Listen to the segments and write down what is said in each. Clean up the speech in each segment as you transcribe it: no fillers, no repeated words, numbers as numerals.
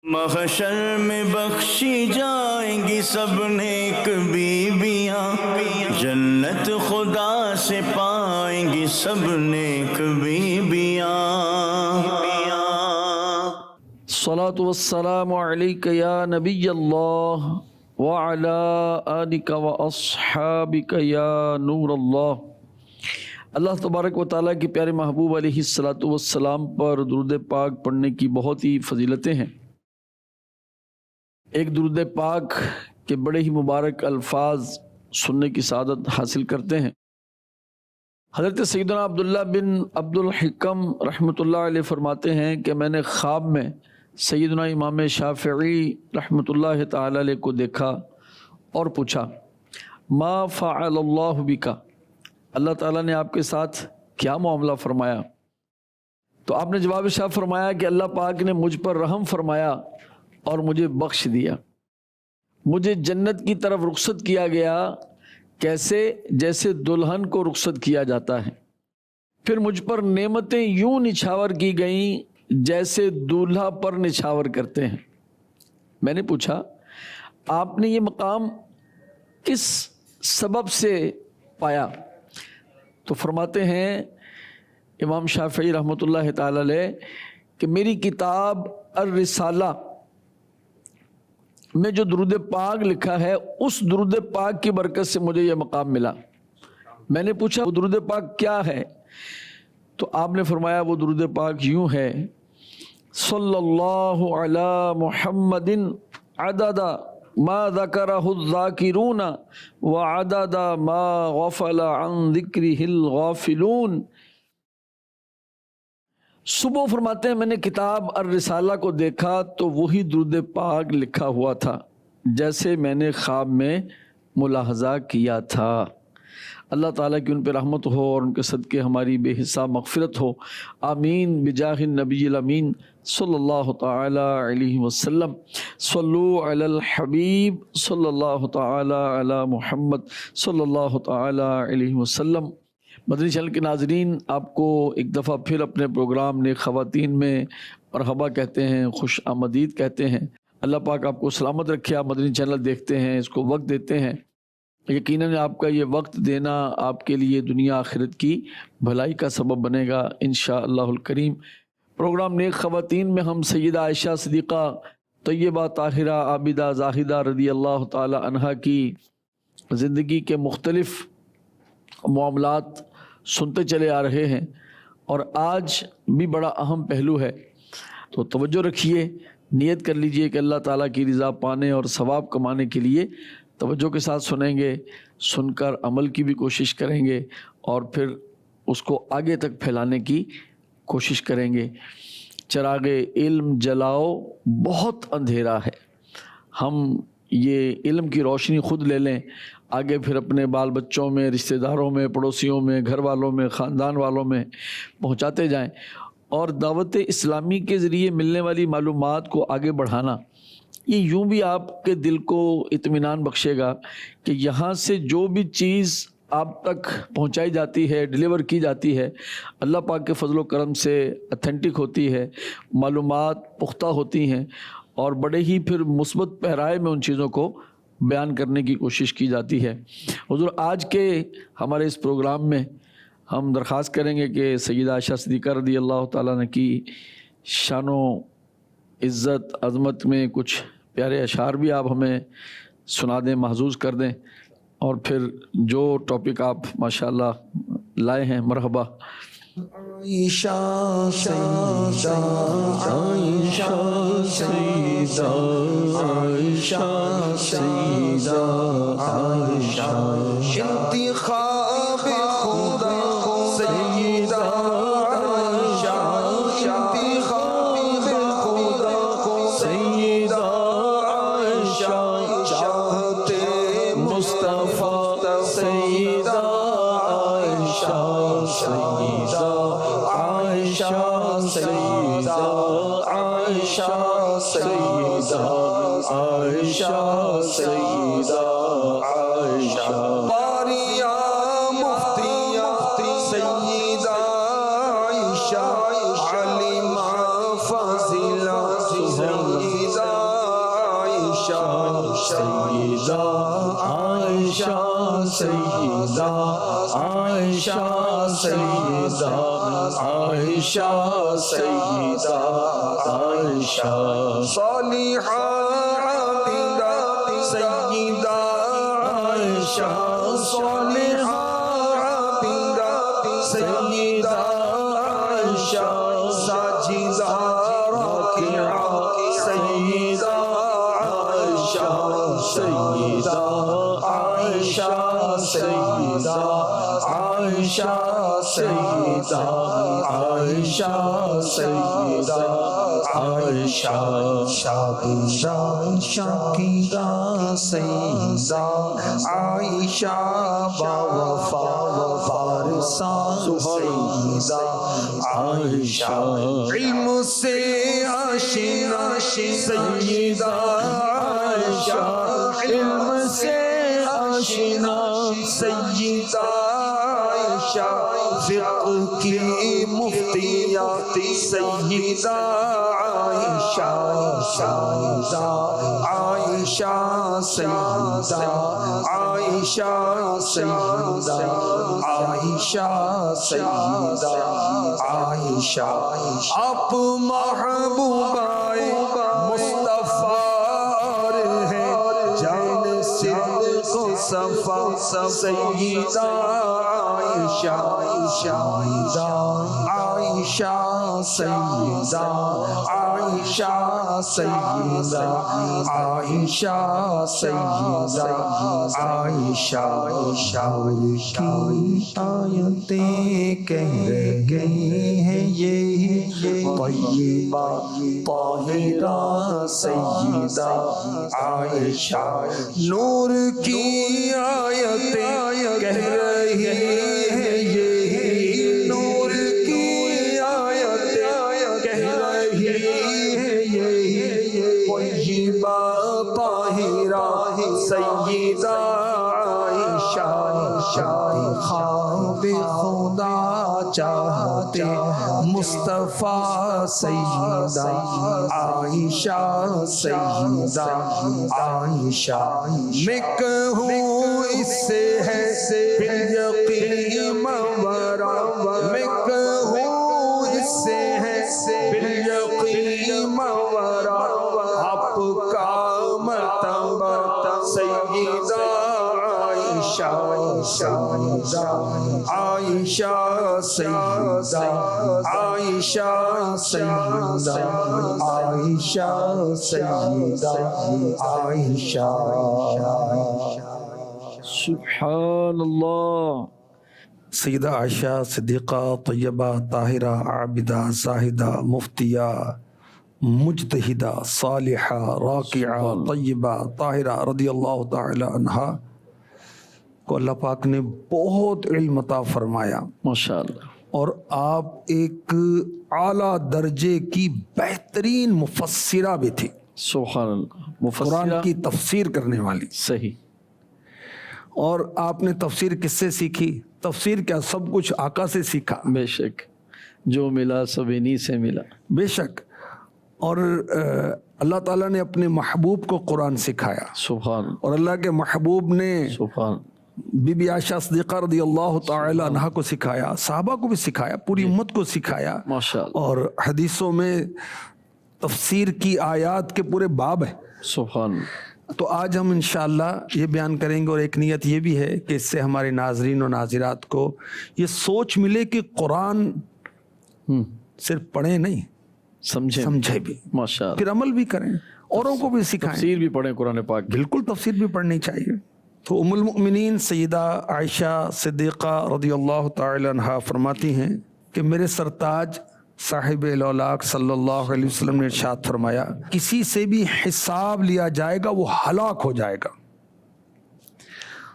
محشر میں بخشی جائیں گی سب نیک بیویاں، جنت خدا سے پائیں گی سب نیک بیویاں۔ الصلاۃ والسلام علیک یا نبی اللہ وعلی آلک واصحابک یا نور اللہ۔ اللہ تبارک و تعالیٰ کی پیارے محبوب علیہ الصلاۃ والسلام پر درود پاک پڑھنے کی بہت ہی فضیلتیں ہیں۔ ایک درود پاک کے بڑے ہی مبارک الفاظ سننے کی سعادت حاصل کرتے ہیں۔ حضرت سیدنا عبداللہ بن عبد الحکم رحمۃ اللہ علیہ فرماتے ہیں کہ میں نے خواب میں سیدنا امام شافعی رحمۃ اللہ تعالی علیہ کو دیکھا اور پوچھا، ما فعل اللہ بکا، اللہ تعالیٰ نے آپ کے ساتھ کیا معاملہ فرمایا؟ تو آپ نے جواب شاہ فرمایا کہ اللہ پاک نے مجھ پر رحم فرمایا اور مجھے بخش دیا، مجھے جنت کی طرف رخصت کیا گیا، کیسے؟ جیسے دلہن کو رخصت کیا جاتا ہے۔ پھر مجھ پر نعمتیں یوں نچھاور کی گئیں جیسے دولہا پر نچھاور کرتے ہیں۔ میں نے پوچھا، آپ نے یہ مقام کس سبب سے پایا؟ تو فرماتے ہیں امام شافعی رحمۃ اللہ تعالی علیہ کہ میری کتاب الرسالہ میں جو درود پاک لکھا ہے اس درود پاک کی برکت سے مجھے یہ مقام ملا۔ میں نے پوچھا وہ درود پاک کیا ہے؟ تو آپ نے فرمایا وہ درود پاک یوں ہے، صلی اللہ علی محمد عدد ما ذکرہ الذاکرون وعدد ما غفل عن ذکرہ الغافلون۔ صبح فرماتے ہیں میں نے کتاب الرسالہ کو دیکھا تو وہی درود پاک لکھا ہوا تھا جیسے میں نے خواب میں ملاحظہ کیا تھا۔ اللہ تعالیٰ کی ان پہ رحمت ہو اور ان کے صدقے ہماری بے حساب مغفرت ہو، آمین بجاہ النبی الامین صلی اللہ تعالی علیہ وسلم۔ صلو علی الحبیب صلی اللہ تعالی علی محمد صلی اللہ تعالی علیہ وسلم۔ مدنی چینل کے ناظرین، آپ کو ایک دفعہ پھر اپنے پروگرام نیک خواتین میں مرحبا کہتے ہیں، خوش آمدید کہتے ہیں۔ اللہ پاک آپ کو سلامت رکھے۔ آپ مدنی چینل دیکھتے ہیں، اس کو وقت دیتے ہیں، یقیناً آپ کا یہ وقت دینا آپ کے لیے دنیا آخرت کی بھلائی کا سبب بنے گا انشاءاللہ الکریم۔ پروگرام نیک خواتین میں ہم سیدہ عائشہ صدیقہ طیبہ طاہرہ عابدہ زاہدہ رضی اللہ تعالی عنہا کی زندگی کے مختلف معاملات سنتے چلے آ رہے ہیں، اور آج بھی بڑا اہم پہلو ہے، تو توجہ رکھیے، نیت کر لیجئے کہ اللہ تعالیٰ کی رضا پانے اور ثواب کمانے کے لیے توجہ کے ساتھ سنیں گے، سن کر عمل کی بھی کوشش کریں گے اور پھر اس کو آگے تک پھیلانے کی کوشش کریں گے۔ چراغ علم جلاؤ، بہت اندھیرا ہے۔ ہم یہ علم کی روشنی خود لے لیں، آگے پھر اپنے بال بچوں میں، رشتہ داروں میں، پڑوسیوں میں، گھر والوں میں، خاندان والوں میں پہنچاتے جائیں، اور دعوت اسلامی کے ذریعے ملنے والی معلومات کو آگے بڑھانا، یہ یوں بھی آپ کے دل کو اطمینان بخشے گا کہ یہاں سے جو بھی چیز آپ تک پہنچائی جاتی ہے، ڈیلیور کی جاتی ہے، اللہ پاک کے فضل و کرم سے اتھینٹک ہوتی ہے، معلومات پختہ ہوتی ہیں، اور بڑے ہی پھر مثبت پیرائے میں ان چیزوں کو بیان کرنے کی کوشش کی جاتی ہے۔ حضور آج کے ہمارے اس پروگرام میں ہم درخواست کریں گے کہ سیدہ عائشہ صدیقہ رضی اللہ تعالیٰ عنہ کی شان و عزت عظمت میں کچھ پیارے اشعار بھی آپ ہمیں سنا دیں، محظوظ کر دیں، اور پھر جو ٹاپک آپ ماشاءاللہ لائے ہیں، مرحبا۔ عائشہ سیدہ، عائشہ سیدہ، عائشہ سیدہ، عائشہ انتخاب خدا سیدہ عائشہ، انتخاب خدا سیدہ عائشہ، چاہتے مصطفیٰ سیدہ عائشہ، سیدہ عائشہ، سیدہ عائشہ، سیدہ عائشہ، سیدہ عائشہ، قاریہ مفتیہ سیدہ عائشہ، عالمہ فاضلہ سیدہ سیدہ عائشہ سیدہ عائشہ سیدہ عائشہ سیدہ عائشہ صالحہ عابدہ سیدہ عائشہ صالحہ عابدہ سیدہ عائشہ ساجدہ راکعہ سیدہ عائشہ سیدہ عائشہ سیدہ عائشہ سیدہ عائشہ سیدہ عائشہ شاکرہ شاکرہ سیدہ عائشہ باوفا فارسہ سیدہ عائشہ علم سے آشنا سیدہ عائشہ علم سے آشنا سیدہ عائشہ فقہ کی مفتیہ سیدہ عائشہ سیدہ عائشہ سیدہ عائشہ سیدہ عائشہ سیدہ عائشہ آپ محبوبائے مصطفیٰ ہیں جان صدق و صفا سیدہ عائشہ سیدہ عائشہ سیدہ عائشہ سیدہ عائشہ سیدہ عائشہ کی آیتیں کہہ گئی ہیں یہ طیبہ طاہرہ سیدہ عائشہ نور کی آیتیں کہہ رہی ہیں یہ نور کی آیتیں کہہ رہی ہیں یہ طیبہ طاہرہ سیدہ عائشہ خواب خدا چاہتے مصطفیٰ سیدہ عائشہ سیدہ عائشہ میں کہوں اس سے ہے بالیقین مورا میں کہوں اس سے ہے بالیقین مورا آپ کا مرتبہ سیدہ عائشہ سیدہ عائشہ سیدہ عائشہ سیدہ عائشہ سیدہ عائشہ سبحان اللہ. سیدہ عائشہ صدیقہ طیبہ طاہرہ عابدہ زاہدہ مفتیہ مجتہدہ صالحہ راکعہ طیبہ طاہرہ رضی اللہ تعالی عنہا کو اللہ پاک نے بہت علم عطا فرمایا ماشاءاللہ. اور آپ ایک اعلیٰ درجے کی بہترین مفسرہ بھی تھی. سبحان اللہ. قرآن کی تفسیر کرنے والی. صحیح. اور آپ نے تفسیر کس سے سیکھی؟ تفسیر کیا سب کچھ آقا سے سیکھا. بے شک جو ملا سب انہی سے ملا. بے شک. اور اللہ تعالیٰ نے اپنے محبوب کو قرآن سکھایا. سبحان. اور اللہ کے محبوب نے سبحان بی بی عائشہ صدیقہ رضی اللہ تعالی عنہا کو سکھایا، صحابہ کو بھی سکھایا، پوری امت کو سکھایا. ماشاءاللہ. اور حدیثوں میں تفسیر کی آیات کے پورے باب ہیں. سبحان. تو آج ہم انشاءاللہ یہ بیان کریں گے، اور ایک نیت یہ بھی ہے کہ اس سے ہمارے ناظرین و ناظرات کو یہ سوچ ملے کہ قرآن صرف پڑھیں نہیں، سمجھے بھی، ماشاءاللہ، پھر عمل بھی کریں، اوروں کو بھی سکھائیں. تفسیر بھی پڑھیں قرآن پاک. بالکل تفسیر بھی پڑھنی چاہیے. تو ام المؤمنین سیدہ عائشہ صدیقہ رضی اللہ تعالی عنہا فرماتی ہیں کہ میرے سرتاج صاحب الاولاق صلی اللہ علیہ وسلم نے ارشاد فرمایا، کسی سے بھی حساب لیا جائے گا وہ ہلاک ہو جائے گا.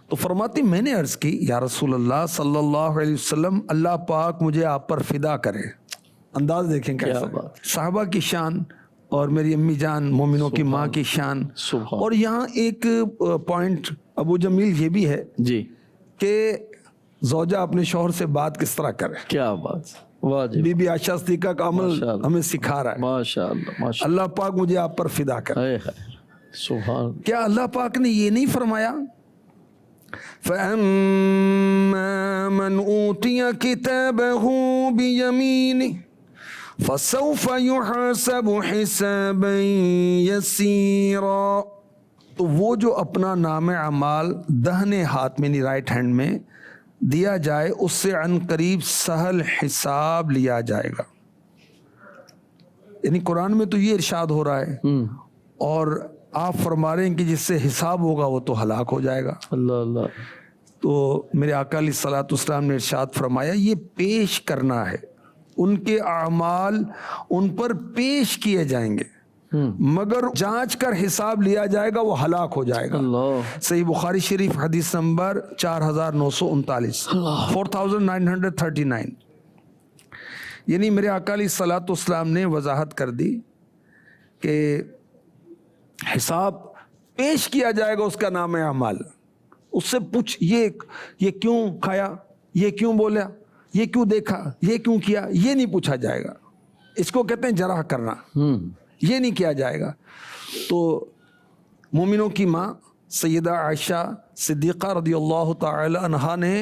تو فرماتی میں نے عرض کی یا رسول اللہ صلی اللہ علیہ وسلم، اللہ پاک مجھے آپ پر فدا کرے. انداز دیکھیں کیسا صحابہ کی شان اور میری امی جان مومنوں کی ماں کی شان. اور یہاں ایک پوائنٹ ابو جمیل یہ بھی ہے جی کہ زوجہ اپنے شوہر سے بات کس طرح کرے. کیا بات، واجب. بی بی عائشہ صدیقہ کا عمل ہمیں سکھا رہا ہے. ماشاءاللہ ماشاءاللہ. اللہ پاک مجھے آپ پر فدا کرے. سبحان کیا اللہ پاک نے یہ نہیں فرمایا فَأَمَّا مَنْ أُوتِيَ كِتَابَهُ بِيَمِينِهِ فَسَوْفَ يُحَاسَبُ حِسَابًا يَسِيرًا، تو وہ جو اپنا نام اعمال دہنے ہاتھ میں یعنی رائٹ ہینڈ میں دیا جائے اس سے عن قریب سہل حساب لیا جائے گا. یعنی قرآن میں تو یہ ارشاد ہو رہا ہے اور آپ فرما رہے ہیں کہ جس سے حساب ہوگا وہ تو ہلاک ہو جائے گا. اللہ اللہ. تو میرے آقا علیہ الصلوۃ والسلام نے ارشاد فرمایا یہ پیش کرنا ہے، ان کے اعمال ان پر پیش کیے جائیں گے مگر جانچ کر حساب لیا جائے گا وہ ہلاک ہو جائے گا. اللہ. صحیح بخاری شریف حدیث نمبر 4939 4939. یعنی میرے آقا علیہ الصلوۃ والسلام نے وضاحت کر دی کہ حساب پیش کیا جائے گا اس کا نام اعمال. اس سے پوچھ یہ کیوں کھایا، یہ کیوں بولا، یہ کیوں دیکھا، یہ کیوں کیا، یہ نہیں پوچھا جائے گا. اس کو کہتے ہیں جرح کرنا، یہ نہیں کیا جائے گا. تو مومنوں کی ماں سیدہ عائشہ صدیقہ رضی اللہ تعالی عنہا نے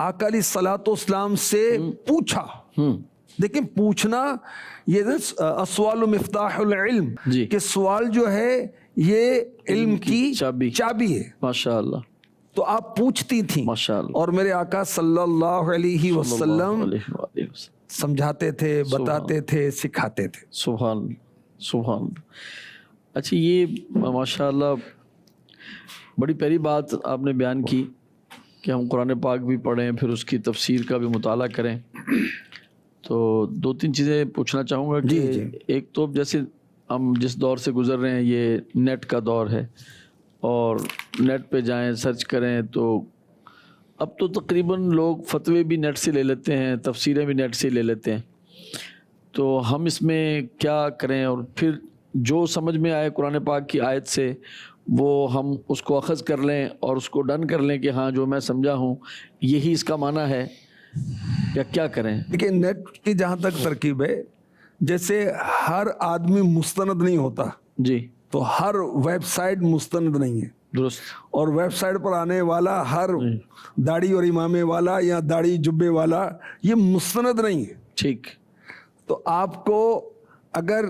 آقا علیہ الصلوۃ والسلام سے پوچھا. دیکھیں پوچھنا یہ السؤال مفتاح العلم، جی. کہ سوال جو ہے یہ علم کی چابی ہے. ماشاء اللہ. تو آپ پوچھتی تھیں ماشاء اللہ. اور میرے آقا صلی اللہ علیہ وسلم علیہ وآلہ وسلم سمجھاتے تھے، بتاتے تھے، سکھاتے تھے. سبحان سبحان. اچھا یہ ماشاء اللہ بڑی پیاری بات آپ نے بیان کی کہ ہم قرآن پاک بھی پڑھیں پھر اس کی تفسیر کا بھی مطالعہ کریں. تو دو تین چیزیں پوچھنا چاہوں گا کہ جی. ایک تو جیسے ہم جس دور سے گزر رہے ہیں یہ نیٹ کا دور ہے اور نیٹ پہ جائیں سرچ کریں تو اب تو تقریباً لوگ فتوے بھی نیٹ سے لے لیتے ہیں، تفسیریں بھی نیٹ سے لے لیتے ہیں. تو ہم اس میں کیا کریں اور پھر جو سمجھ میں آئے قرآن پاک کی آیت سے وہ ہم اس کو اخذ کر لیں اور اس کو ڈن کر لیں کہ ہاں جو میں سمجھا ہوں یہی اس کا معنی ہے، یا کیا کریں؟ دیکھیں نیٹ کی جہاں تک ترکیب ہے، جیسے ہر آدمی مستند نہیں ہوتا جی. تو ہر ویب سائٹ مستند نہیں ہے. درست. اور ویب سائٹ پر آنے والا ہر داڑھی اور امامے والا یا داڑھی جبے والا یہ مستند نہیں ہے. ٹھیک. تو آپ کو اگر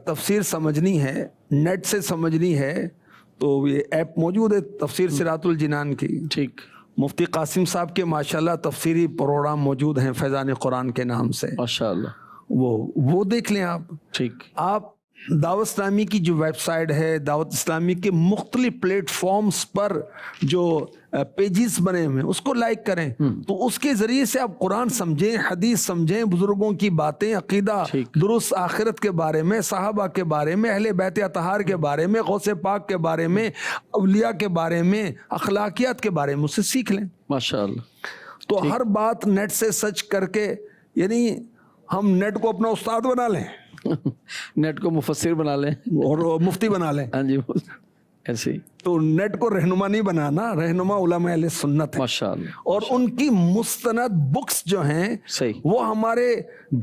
تفسیر سمجھنی ہے، نیٹ سے سمجھنی ہے تو یہ ایپ موجود ہے تفسیر صراط الجنان کی. ٹھیک. مفتی قاسم صاحب کے ماشاءاللہ تفسیری پروگرام موجود ہیں فیضان قرآن کے نام سے، ماشاء اللہ. وہ دیکھ لیں آپ. ٹھیک. آپ دعوت اسلامی کی جو ویب سائٹ ہے، دعوت اسلامی کے مختلف پلیٹ فارمز پر جو پیجز بنے ہوئے ہیں اس کو لائک کریں تو اس کے ذریعے سے آپ قرآن سمجھیں، حدیث سمجھیں، بزرگوں کی باتیں، عقیدہ درست، آخرت کے بارے میں، صحابہ کے بارے میں، اہل بیت اطہار کے بارے میں، غوث پاک کے بارے میں، اولیاء کے بارے میں، اخلاقیات کے بارے میں اسے سیکھ لیں. ماشاء اللہ. تو ہر بات نیٹ سے سرچ کر کے، یعنی ہم نیٹ کو اپنا استاد بنا لیں، نیٹ کو مفسر بنا لیں اور مفتی بنا لیں. ہاں جی ایسے ہی. تو نیٹ کو رہنما نہیں بنانا، رہنما علماء اہل سنت ہے. ماشاء اللہ. اور ان کی مستند بکس جو ہیں صحیح. وہ ہمارے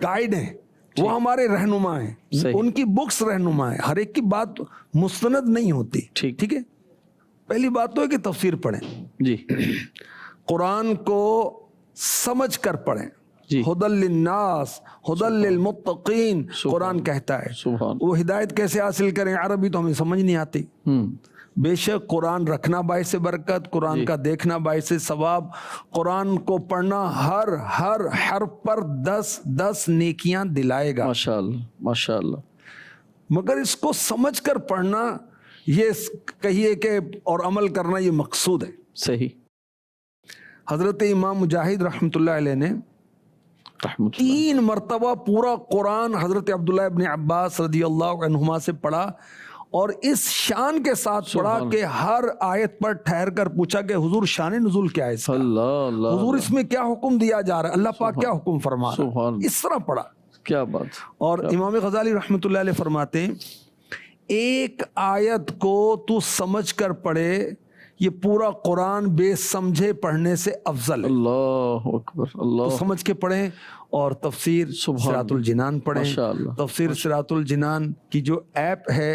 گائیڈ ہیں، وہ ہمارے رہنما ہیں. ان کی بکس رہنما ہیں، ہر ایک کی بات مستند نہیں ہوتی. ٹھیک ہے. پہلی بات تو ہے کہ تفسیر پڑھیں جی. قرآن کو سمجھ کر پڑھیں. ہدی للناس ہدی للمتقین قرآن کہتا ہے. وہ ہدایت کیسے حاصل کریں؟ عربی تو ہمیں سمجھ نہیں آتی. بے شک قرآن رکھنا باعث برکت، قرآن کا دیکھنا باعث ثواب، قرآن کو پڑھنا ہر حرف پر 10 نیکیاں دلائے گا. ماشاء اللہ. ماشاء اللہ. مگر اس کو سمجھ کر پڑھنا، یہ کہیے کہ اور عمل کرنا یہ مقصود ہے. صحیح. حضرت امام مجاہد رحمۃ اللہ علیہ نے 3 مرتبہ پورا قرآن حضرت عبداللہ ابن عباس رضی اللہ عنہما سے پڑھا اور اس شان کے ساتھ پڑھا کہ ہر آیت پر ٹھہر کر پوچھا کہ حضور شان نزول کیا ہے اس کا؟ حضور اس میں کیا حکم دیا جا رہا ہے؟ اللہ پاک کیا حکم فرما رہا ہے؟ اس طرح پڑھا. کیا بات. اور امام غزالی رحمۃ اللہ علیہ فرماتے ہیں ایک آیت کو تو سمجھ کر پڑھے، یہ پورا قرآن بے سمجھے پڑھنے سے افضل ہے. اللہ اکبر. اللہ. تو سمجھ کے پڑھیں اور تفسیر صراط الجنان پڑھیں. تفسیر صراط الجنان کی جو ایپ ہے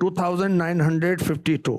2952।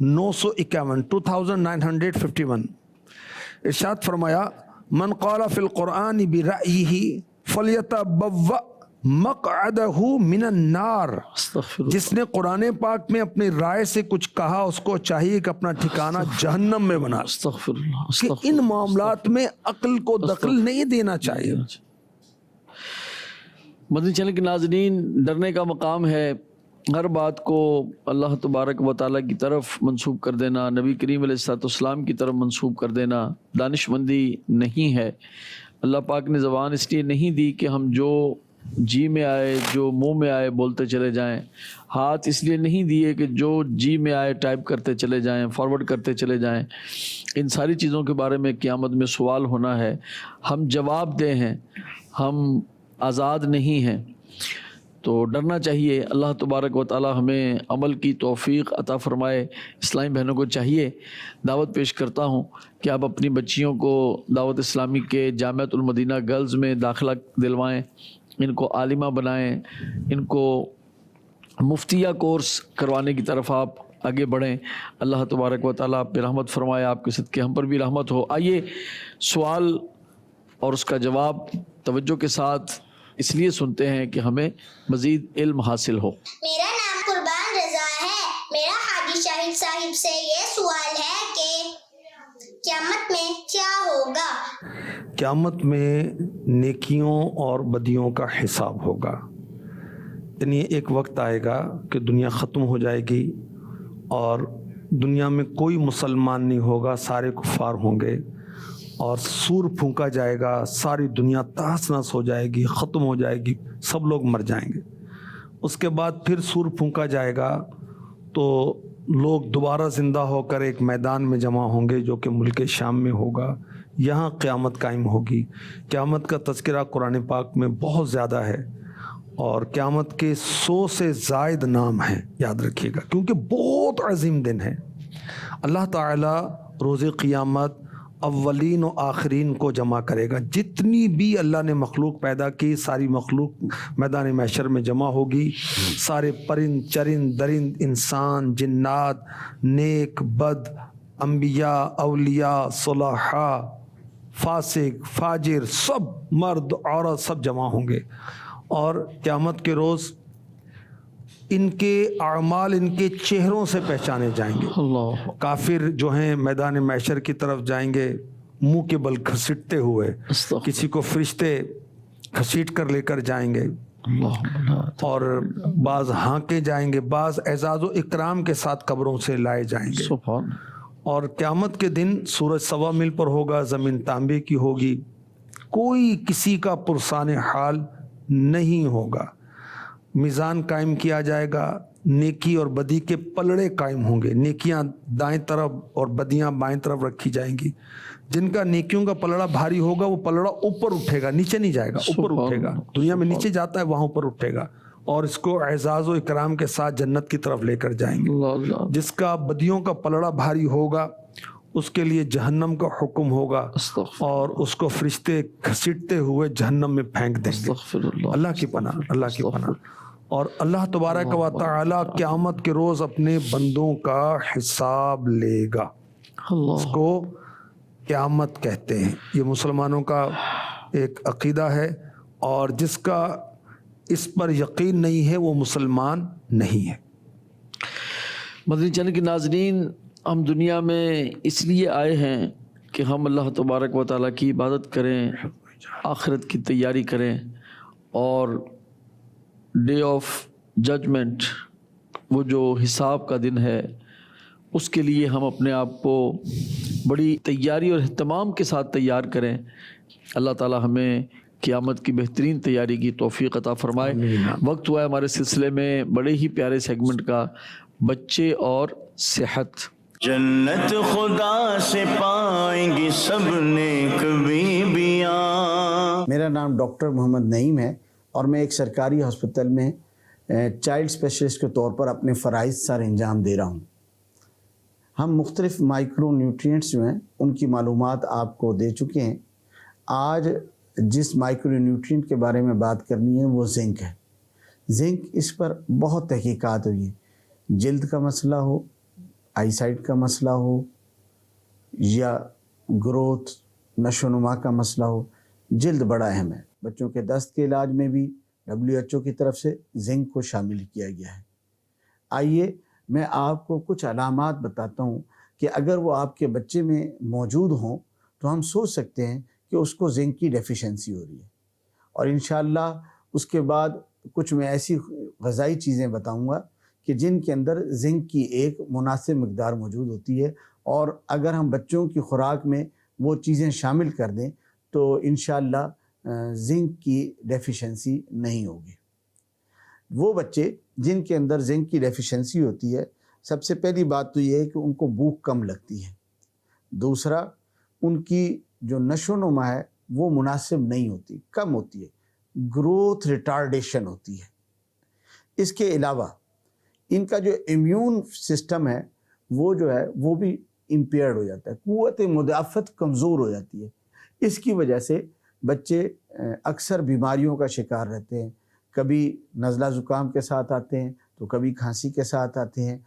951 2951 ارشاد فرمایا من قال فی القرآن برأیہ فلیتبوأ مقعدہ من النار، استغفر اللہ۔ جس نے قرآن پاک میں اپنی رائے سے کچھ کہا اس کو چاہیے کہ اپنا ٹھکانہ جہنم میں بنا، استغفر اللہ، کہ استغفر ان معاملات میں عقل کو دخل نہیں دینا چاہیے۔ مدنی چینل کے ناظرین، ڈرنے کا مقام ہے ہر بات کو اللہ تبارک و تعالیٰ کی طرف منسوب کر دینا، نبی کریم علیہ الصلوۃ والسلام کی طرف منسوب کر دینا دانش مندی نہیں ہے۔ اللہ پاک نے زبان اس لیے نہیں دی کہ ہم جو جی میں آئے، جو منہ میں آئے بولتے چلے جائیں، ہاتھ اس لیے نہیں دیے کہ جو جی میں آئے ٹائپ کرتے چلے جائیں، فارورڈ کرتے چلے جائیں۔ ان ساری چیزوں کے بارے میں قیامت میں سوال ہونا ہے، ہم جواب دہ ہیں، ہم آزاد نہیں ہیں۔ تو ڈرنا چاہیے، اللہ تبارک و تعالی ہمیں عمل کی توفیق عطا فرمائے۔ اسلامی بہنوں کو چاہیے، دعوت پیش کرتا ہوں کہ آپ اپنی بچیوں کو دعوت اسلامی کے جامعۃ المدینہ گرلز میں داخلہ دلوائیں، ان کو عالمہ بنائیں، ان کو مفتیہ کورس کروانے کی طرف آپ آگے بڑھیں۔ اللہ تبارک و تعالیٰ آپ پہ رحمت فرمائے، آپ کے صدقے ہم پر بھی رحمت ہو۔ آئیے سوال اور اس کا جواب توجہ کے ساتھ اس لیے سنتے ہیں کہ ہمیں مزید علم حاصل ہو۔ میرا نام قربان رضا ہے۔ میرا حاجی شاہد صاحب سے یہ سوال ہے کہ قیامت میں کیا ہوگا؟ قیامت میں نیکیوں اور بدیوں کا حساب ہوگا۔ یعنی ایک وقت آئے گا کہ دنیا ختم ہو جائے گی اور دنیا میں کوئی مسلمان نہیں ہوگا، سارے کفار ہوں گے، اور سور پھونکا جائے گا، ساری دنیا تہس نہس ہو جائے گی، ختم ہو جائے گی، سب لوگ مر جائیں گے۔ اس کے بعد پھر سور پھونکا جائے گا تو لوگ دوبارہ زندہ ہو کر ایک میدان میں جمع ہوں گے جو کہ ملک شام میں ہوگا، یہاں قیامت قائم ہوگی۔ قیامت کا تذکرہ قرآن پاک میں بہت زیادہ ہے اور قیامت کے 100 سے زائد نام ہیں، یاد رکھیے گا، کیونکہ بہت عظیم دن ہے۔ اللہ تعالیٰ روز قیامت اولین و آخرین کو جمع کرے گا، جتنی بھی اللہ نے مخلوق پیدا کی ساری مخلوق میدان محشر میں جمع ہوگی، سارے پرند چرند درند انسان جنات، نیک بد، انبیاء اولیاء صلحاء فاسق فاجر، سب مرد عورت سب جمع ہوں گے، اور قیامت کے روز ان کے اعمال ان کے چہروں سے پہچانے جائیں گے۔ اللہ کافر جو ہیں میدان محشر کی طرف جائیں گے منہ کے بل گھسیٹتے ہوئے، استغفر کسی کو فرشتے گھسیٹ کر لے کر جائیں گے، اللہ، اور بعض ہانکے جائیں گے، بعض اعزاز و اکرام کے ساتھ قبروں سے لائے جائیں گے۔ سبحان اور قیامت کے دن سورج سوا میل پر ہوگا، زمین تانبے کی ہوگی، کوئی کسی کا پرسان حال نہیں ہوگا۔ میزان قائم کیا جائے گا، نیکی اور بدی کے پلڑے قائم ہوں گے، نیکیاں دائیں طرف اور بدیاں بائیں طرف رکھی جائیں گی۔ جن کا نیکیوں کا پلڑا بھاری ہوگا وہ پلڑا اوپر اٹھے گا، نیچے نہیں جائے گا، اوپر اٹھے گا۔ دنیا میں نیچے جاتا ہے وہاں اوپر اٹھے گا، اور اس کو اعزاز و اکرام کے ساتھ جنت کی طرف لے کر جائیں گے۔ اللہ، جس کا بدیوں کا پلڑا بھاری ہوگا اس کے لیے جہنم کا حکم ہوگا، استغفر اور اس کو فرشتے گھسیٹتے ہوئے جہنم میں پھینک دیں گے۔ استغفر اللہ، اللہ کی پناہ، اللہ کی پناہ۔ اور اللہ تبارک و تعالی قیامت کے روز اپنے بندوں کا حساب لے گا، اس اللہ کو قیامت کہتے ہیں۔ یہ مسلمانوں کا ایک عقیدہ ہے، اور جس کا اس پر یقین نہیں ہے وہ مسلمان نہیں ہے۔ مدنی چینل کے ناظرین، ہم دنیا میں اس لیے آئے ہیں کہ ہم اللہ تبارک و تعالیٰ کی عبادت کریں، آخرت کی تیاری کریں، اور ڈے آف ججمنٹ، وہ جو حساب کا دن ہے، اس کے لیے ہم اپنے آپ کو بڑی تیاری اور اہتمام کے ساتھ تیار کریں۔ اللہ تعالیٰ ہمیں قیامت کی بہترین تیاری کی توفیق عطا فرمائے۔ وقت ہوا ہے ہمارے سلسلے میں بڑے ہی پیارے سیگمنٹ کا، بچے اور صحت۔ جنت خدا سے پائیں گی سب نیک بیبیاں۔ میرا نام ڈاکٹر محمد نعیم ہے اور میں ایک سرکاری ہسپتال میں چائلڈ اسپیشلسٹ کے طور پر اپنے فرائض سر انجام دے رہا ہوں۔ ہم مختلف مائکرو نیوٹرینٹس جو ہیں ان کی معلومات آپ کو دے چکے ہیں۔ آج جس مائکرو نیوٹرینٹ کے بارے میں بات کرنی ہے وہ زنک ہے۔ زنک، اس پر بہت تحقیقات ہوئی ہیں، جلد کا مسئلہ ہو، آئی سائٹ کا مسئلہ ہو یا گروتھ نشو و نما کا مسئلہ ہو، جلد بڑا اہم ہے۔ بچوں کے دست کے علاج میں بھی WHO کی طرف سے زنک کو شامل کیا گیا ہے۔ آئیے میں آپ کو کچھ علامات بتاتا ہوں کہ اگر وہ آپ کے بچے میں موجود ہوں تو ہم سوچ سکتے ہیں کہ اس کو زنک کی ڈیفیشنسی ہو رہی ہے، اور انشاءاللہ اس کے بعد کچھ میں ایسی غذائی چیزیں بتاؤں گا کہ جن کے اندر زنک کی ایک مناسب مقدار موجود ہوتی ہے، اور اگر ہم بچوں کی خوراک میں وہ چیزیں شامل کر دیں تو انشاءاللہ زنک کی ڈیفیشنسی نہیں ہوگی۔ وہ بچے جن کے اندر زنک کی ڈیفیشنسی ہوتی ہے، سب سے پہلی بات تو یہ ہے کہ ان کو بھوک کم لگتی ہے، دوسرا ان کی جو نشو و نما ہے وہ مناسب نہیں ہوتی، کم ہوتی ہے، گروتھ ریٹارڈیشن ہوتی ہے۔ اس کے علاوہ ان کا جو امیون سسٹم ہے وہ جو ہے وہ بھی امپیئرڈ ہو جاتا ہے، قوت مدافعت کمزور ہو جاتی ہے۔ اس کی وجہ سے بچے اکثر بیماریوں کا شکار رہتے ہیں، کبھی نزلہ زکام کے ساتھ آتے ہیں تو کبھی کھانسی کے ساتھ آتے ہیں۔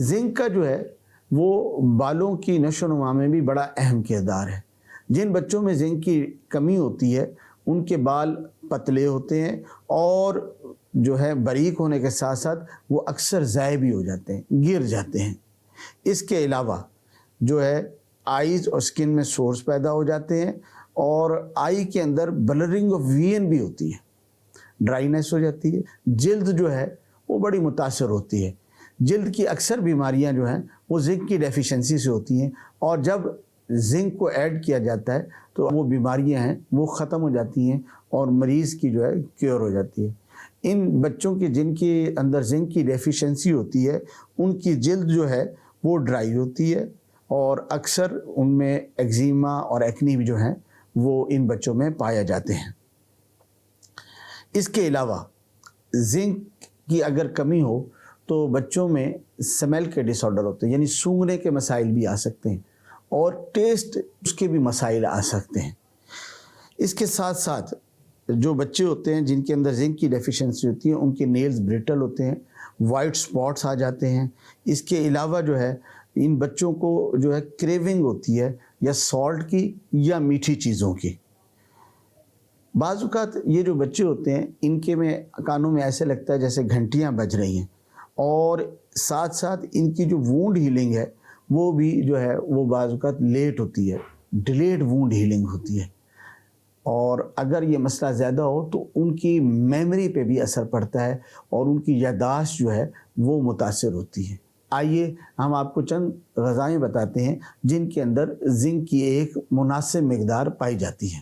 زنک کا جو ہے وہ بالوں کی نشو و نما میں بھی بڑا اہم کردار ہے۔ جن بچوں میں زنک کی کمی ہوتی ہے ان کے بال پتلے ہوتے ہیں اور جو ہے باریک ہونے کے ساتھ ساتھ وہ اکثر ضائع بھی ہو جاتے ہیں، گر جاتے ہیں۔ اس کے علاوہ جو ہے آئیز اور سکن میں سورس پیدا ہو جاتے ہیں، اور آئی کے اندر بلرنگ آف وین بھی ہوتی ہے، ڈرائینس ہو جاتی ہے، جلد جو ہے وہ بڑی متاثر ہوتی ہے۔ جلد کی اکثر بیماریاں جو ہیں وہ زنک کی ڈیفیشنسی سے ہوتی ہیں، اور جب زنک کو ایڈ کیا جاتا ہے تو وہ بیماریاں ہیں وہ ختم ہو جاتی ہیں اور مریض کی جو ہے کیور ہو جاتی ہے۔ ان بچوں کی جن کے اندر زنک کی ڈیفیشنسی ہوتی ہے ان کی جلد جو ہے وہ ڈرائی ہوتی ہے، اور اکثر ان میں ایگزیما اور ایکنی بھی جو ہیں وہ ان بچوں میں پایا جاتے ہیں۔ اس کے علاوہ زنک کی اگر کمی ہو تو بچوں میں سمیل کے ڈس آرڈر ہوتے ہیں، یعنی سونگھنے کے مسائل بھی آ سکتے ہیں، اور ٹیسٹ اس کے بھی مسائل آ سکتے ہیں۔ اس کے ساتھ ساتھ جو بچے ہوتے ہیں جن کے اندر زنک کی ڈیفیشنسی ہوتی ہے ان کے نیلز بریٹل ہوتے ہیں، وائٹ سپاٹس آ جاتے ہیں۔ اس کے علاوہ جو ہے ان بچوں کو جو ہے کریونگ ہوتی ہے یا سالٹ کی یا میٹھی چیزوں کی۔ بعض اوقات یہ جو بچے ہوتے ہیں ان کے میں کانوں میں ایسے لگتا ہے جیسے گھنٹیاں بج رہی ہیں، اور ساتھ ساتھ ان کی جو وونڈ ہیلنگ ہے وہ بھی جو ہے وہ بعض اوقات لیٹ ہوتی ہے، ڈیلیڈ وونڈ ہیلنگ ہوتی ہے، اور اگر یہ مسئلہ زیادہ ہو تو ان کی میموری پہ بھی اثر پڑتا ہے اور ان کی یادداشت جو ہے وہ متاثر ہوتی ہے۔ آئیے ہم آپ کو چند غذائیں بتاتے ہیں جن کے اندر زنک کی ایک مناسب مقدار پائی جاتی ہے۔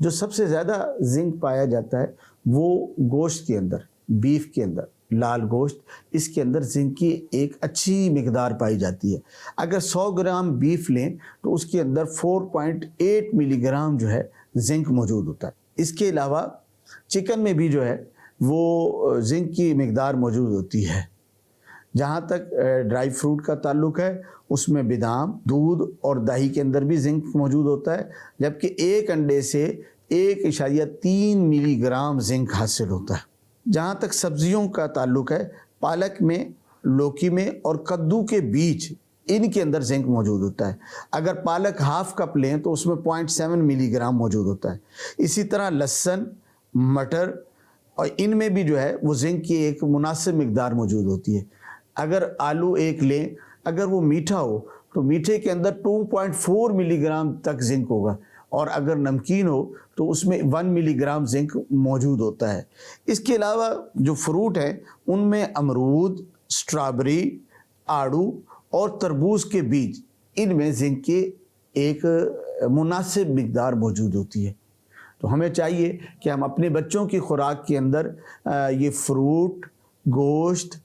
جو سب سے زیادہ زنک پایا جاتا ہے وہ گوشت کے اندر، بیف کے اندر، لال گوشت، اس کے اندر زنک کی ایک اچھی مقدار پائی جاتی ہے۔ اگر 100 گرام بیف لیں تو اس کے اندر 4.8 ملی گرام جو ہے زنک موجود ہوتا ہے۔ اس کے علاوہ چکن میں بھی جو ہے وہ زنک کی مقدار موجود ہوتی ہے۔ جہاں تک ڈرائی فروٹ کا تعلق ہے اس میں بادام، دودھ اور دہی کے اندر بھی زنک موجود ہوتا ہے، جبکہ ایک انڈے سے 1.3 ملی گرام زنک حاصل ہوتا ہے۔ جہاں تک سبزیوں کا تعلق ہے، پالک میں، لوکی میں اور کدو کے بیج، ان کے اندر زنک موجود ہوتا ہے۔ اگر پالک ہاف کپ لیں تو اس میں 0.7 ملی گرام موجود ہوتا ہے۔ اسی طرح لہسن، مٹر، اور ان میں بھی جو ہے وہ زنک کی ایک مناسب مقدار موجود ہوتی ہے۔ اگر آلو ایک لیں، اگر وہ میٹھا ہو تو میٹھے کے اندر 2.4 ملی گرام تک زنک ہوگا، اور اگر نمکین ہو تو اس میں 1 ملی گرام زنک موجود ہوتا ہے۔ اس کے علاوہ جو فروٹ ہیں ان میں امرود، سٹرابری، آڑو اور تربوز کے بیج، ان میں زنک کی ایک مناسب مقدار موجود ہوتی ہے۔ تو ہمیں چاہیے کہ ہم اپنے بچوں کی خوراک کے اندر یہ فروٹ، گوشت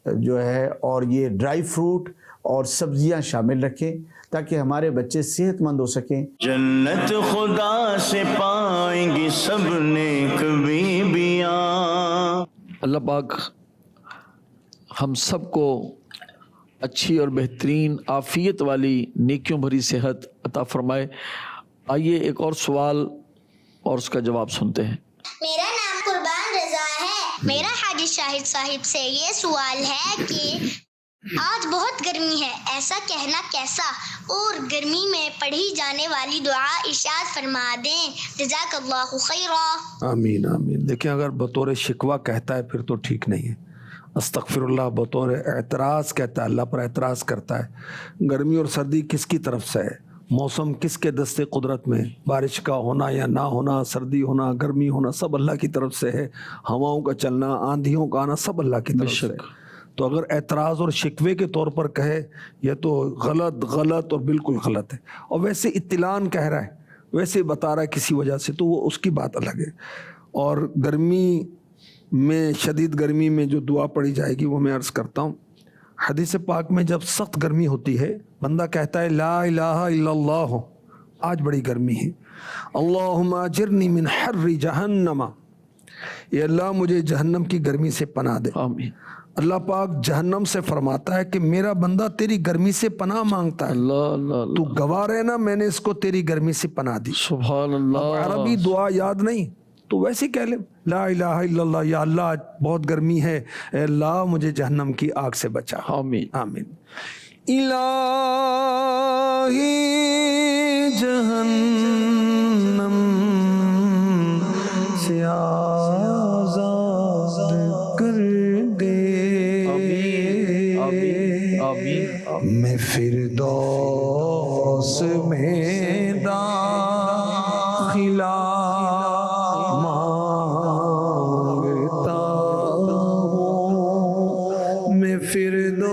جو ہے اور یہ ڈرائی فروٹ اور سبزیاں شامل رکھیں تاکہ ہمارے بچے صحت مند ہو سکیں۔ جنت خدا سے پائیں گی سب نیک بیبیاں۔ اللہ پاک ہم سب کو اچھی اور بہترین عافیت والی نیکیوں بھری صحت عطا فرمائے۔ آئیے ایک اور سوال اور اس کا جواب سنتے ہیں۔ میرا نام قربان رضا ہے۔ میرا حاجی شاہد صاحب سے یہ سوال ہے کہ آج بہت گرمی ہے، ایسا کہنا کیسا؟ اور گرمی میں پڑھی جانے والی دعا ارشاد فرما دیں، جزاک اللہ خیرا۔ آمین آمین۔ دیکھیں اگر بطور شکوہ کہتا ہے پھر تو ٹھیک نہیں ہے، استغفر اللہ بطور اعتراض کہتا ہے، اللہ پر اعتراض کرتا ہے۔ گرمی اور سردی کس کی طرف سے ہے؟ موسم کس کے دست قدرت میں؟ بارش کا ہونا یا نہ ہونا، سردی ہونا گرمی ہونا، سب اللہ کی طرف سے ہے۔ ہواؤں کا چلنا، آندھیوں کا آنا، سب اللہ کی طرف سے ہے۔ تو اگر اعتراض اور شکوے کے طور پر کہے یہ تو غلط اور بالکل غلط ہے، اور ویسے اطلاعاً کہہ رہا ہے، ویسے بتا رہا ہے کسی وجہ سے، تو وہ اس کی بات الگ ہے۔ اور گرمی میں، شدید گرمی میں جو دعا پڑھی جائے گی وہ میں عرض کرتا ہوں۔ حدیث پاک میں جب سخت گرمی ہوتی ہے بندہ کہتا ہے لا الہ الا اللہ، آج بڑی گرمی ہے، اللہم اجرنی من حر جہنم، اے اللہ مجھے جہنم کی گرمی سے پناہ دے۔ آمین۔ اللہ پاک جہنم سے فرماتا ہے کہ میرا بندہ تیری گرمی سے پناہ مانگتا ہے، اللہ اللہ تو گواہ رہنا میں نے اس کو تیری گرمی سے پناہ دی۔ سبحان اللہ۔ عربی دعا یاد نہیں تو ویسے کہہ لیں لا الہ الا اللہ، یا اللہ بہت گرمی ہے، اے اللہ مجھے جہنم کی آگ سے بچا۔ آمین۔ آمین۔ الہی جہنم سے آزاد کر دے، میں فردوس میں داخلہ مانگتا ہوں، میں فردوس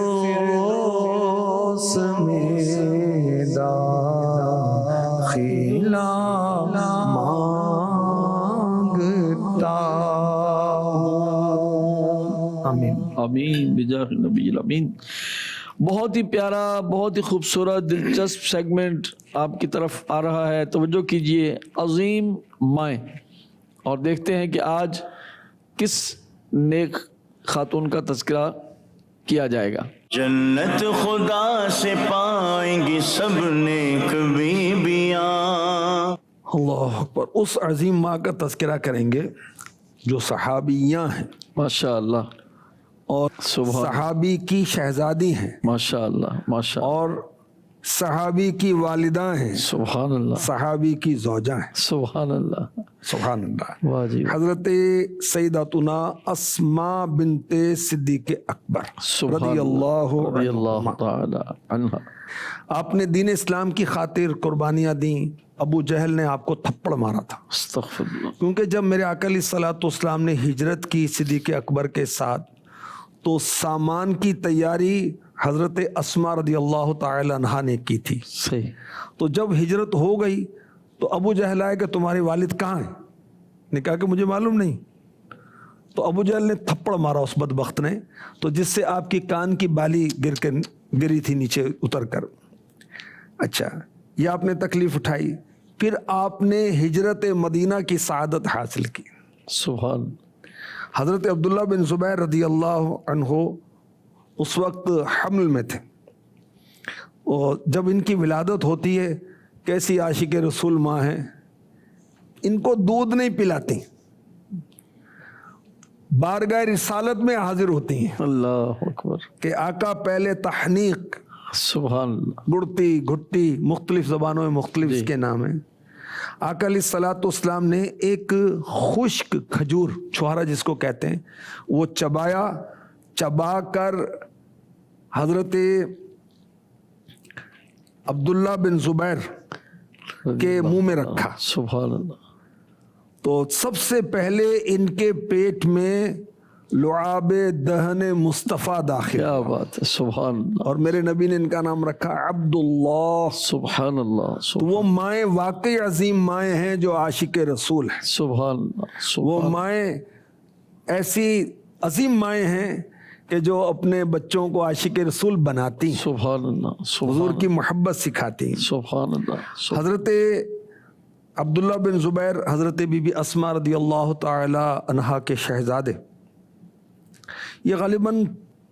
میں داخلہ مانگتا ہوں۔ آمین آمین بجاہ نبی الامین۔ بہت ہی پیارا، بہت ہی خوبصورت، دلچسپ سیگمنٹ آپ کی طرف آ رہا ہے، توجہ کیجئے۔ عظیم مائیں، اور دیکھتے ہیں کہ آج کس نیک خاتون کا تذکرہ کیا جائے گا۔ جنت خدا سے پائیں گی سب نیک بیبیاں۔ اللہ اکبر۔ اس عظیم ماں کا تذکرہ کریں گے جو صحابیاں ہیں ماشاء اللہ، اور سبحان صحابی کی شہزادی ہیں، ماشاء اللہ، ماشاء اللہ، اور صحابی کی والدہ ہیں، سبحان اللہ، صحابی کی زوجہ ہیں۔ سبحان اللہ، سبحان اللہ۔ واہ جی واہ۔ حضرت سیداتنا اسماء بنت صدیق اکبر سبحان رضی اللہ رضی اللہ عنہما، تعالی عنہ۔ آپ نے دین اسلام کی خاطر قربانیاں دیں۔ ابو جہل نے آپ کو تھپڑ مارا تھا، استغفر اللہ۔ کیونکہ جب میرے آقا علیہ الصلوۃ والسلام نے ہجرت کی صدیق اکبر کے ساتھ، تو سامان کی تیاری حضرت اسماء رضی اللہ تعالی عنہا نے کی تھی۔ صحیح۔ تو جب ہجرت ہو گئی تو ابو جہل آئے کہ تمہارے والد کہاں ہیں؟ نے کہا کہ مجھے معلوم نہیں۔ تو ابو جہل نے تھپڑ مارا اس بدبخت نے، تو جس سے آپ کی کان کی بالی گری تھی نیچے اتر کر۔ اچھا، یہ آپ نے تکلیف اٹھائی، پھر آپ نے ہجرت مدینہ کی سعادت حاصل کی۔ سبحان۔ حضرت عبداللہ بن زبیر رضی اللہ عنہ اس وقت حمل میں تھے، اور جب ان کی ولادت ہوتی ہے، کیسی عاشق رسول ماں ہیں، ان کو دودھ نہیں پلاتی، بارگاہ رسالت میں حاضر ہوتی ہیں اللہ اکبر۔ کہ آقا پہلے تحنیق، سبحان اللہ۔ گڑتی، گھٹی، مختلف زبانوں میں مختلف اس کے نام ہیں۔ آقا علیہ الصلوۃ والسلام نے ایک خشک کھجور، چھوہارا جس کو کہتے ہیں، وہ چبایا، چبا کر حضرت عبداللہ بن زبیر کے منہ میں رکھا، سبحان اللہ۔ تو سب سے پہلے ان کے پیٹ میں لعاب دہن مصطفیٰ داخل، کیا بات ہے، سبحان اللہ، اور میرے نبی نے ان کا نام رکھا عبداللہ۔ سبحان اللہ، تو وہ مائیں واقعی عظیم مائیں ہیں جو عاشق رسول ہیں۔ سبحان اللہ، وہ سبحان مائیں ایسی عظیم مائیں ہیں کہ جو اپنے بچوں کو عاشق رسول بناتی ہیں، سبحان اللہ، حضور کی محبت سکھاتی ہیں۔ سبحان اللہ۔ حضرت عبداللہ بن زبیر حضرت بی بی اسماء رضی اللہ تعالی عنہا کے شہزادے، یہ غالباً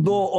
2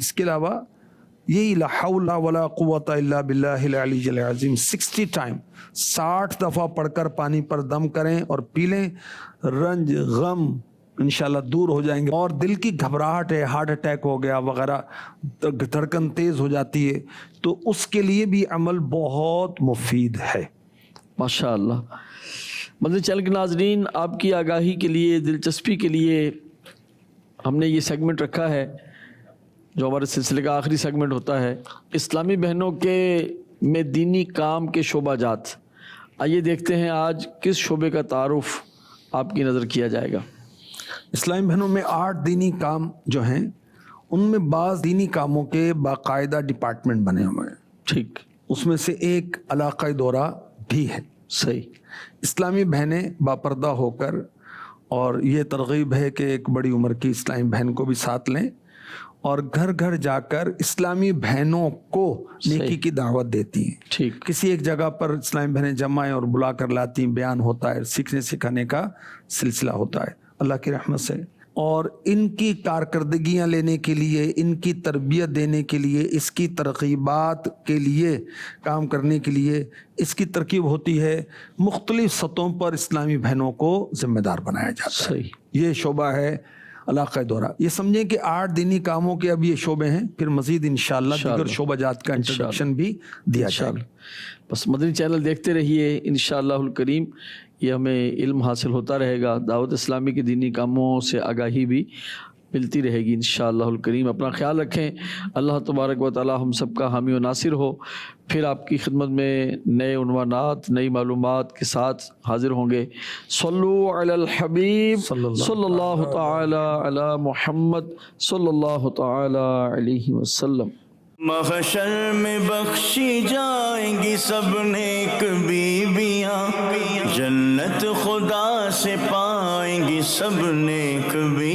اس کے علاوہ یہی لا حول ولا قوت الا باللہ العلی العظیم 60 ٹائم 60 دفعہ پڑھ کر پانی پر دم کریں اور پی لیں، رنج غم انشاءاللہ دور ہو جائیں گے. اور دل کی گھبراہٹ ہے، ہارٹ اٹیک ہو گیا وغیرہ، دھڑکن تیز ہو جاتی ہے، تو اس کے لیے بھی عمل بہت مفید ہے. ماشاء اللہ. مدنی چینل کے ناظرین، آپ کی آگاہی کے لیے، دلچسپی کے لیے ہم نے یہ سیگمنٹ رکھا ہے جو ہمارے سلسلے کا آخری سیگمنٹ ہوتا ہے، اسلامی بہنوں کے میں دینی کام کے شعبہ جات. آئیے دیکھتے ہیں آج کس شعبے کا تعارف آپ کی نظر کیا جائے گا. اسلامی بہنوں میں 8 دینی کام جو ہیں، ان میں بعض دینی کاموں کے باقاعدہ ڈپارٹمنٹ بنے ہوئے ہیں. ٹھیک. اس میں سے ایک علاقۂ دورہ بھی ہے. صحیح. اسلامی بہنیں باپردہ ہو کر، اور یہ ترغیب ہے کہ ایک بڑی عمر کی اسلامی بہن کو بھی ساتھ لیں اور گھر گھر جا کر اسلامی بہنوں کو نیکی کی دعوت دیتی ہیں. ٹھیک. کسی ایک جگہ پر اسلامی بہنیں جمع ہیں اور بلا کر لاتی ہیں، بیان ہوتا ہے، سیکھنے سکھانے کا سلسلہ ہوتا ہے اللہ کی رحمت سے. اور ان کی کارکردگیاں لینے کے لیے، ان کی تربیت دینے کے لیے، اس کی ترغیبات کے لیے کام کرنے کے لیے اس کی ترکیب ہوتی ہے. مختلف سطحوں پر اسلامی بہنوں کو ذمہ دار بنایا جاتا ہے. صحیح. یہ شعبہ ہے علاقۂ دورہ. یہ سمجھیں کہ 8 دینی کاموں کے اب یہ شعبے ہیں، پھر مزید انشاءاللہ دیگر شعبہ جات کا انٹروڈکشن بھی دیا جائے گا. بس مدنی چینل دیکھتے رہیے، انشاءاللہ الکریم یہ ہمیں علم حاصل ہوتا رہے گا، دعوت اسلامی کے دینی کاموں سے آگاہی بھی ملتی رہے گی انشاءاللہ الکریم. اپنا خیال رکھیں. اللہ تبارک و تعالی ہم سب کا حامی و ناصر ہو. پھر آپ کی خدمت میں نئے عنوانات، نئی معلومات کے ساتھ حاضر ہوں گے. صلو علی الحبیب صلی اللہ تعالی علی محمد صلی اللہ تعالی علیہ وسلم. محشر میں بخشی جائیں گی سب نیک بیویاں، جنت خدا سے پائیں گی سب نیک بیویاں.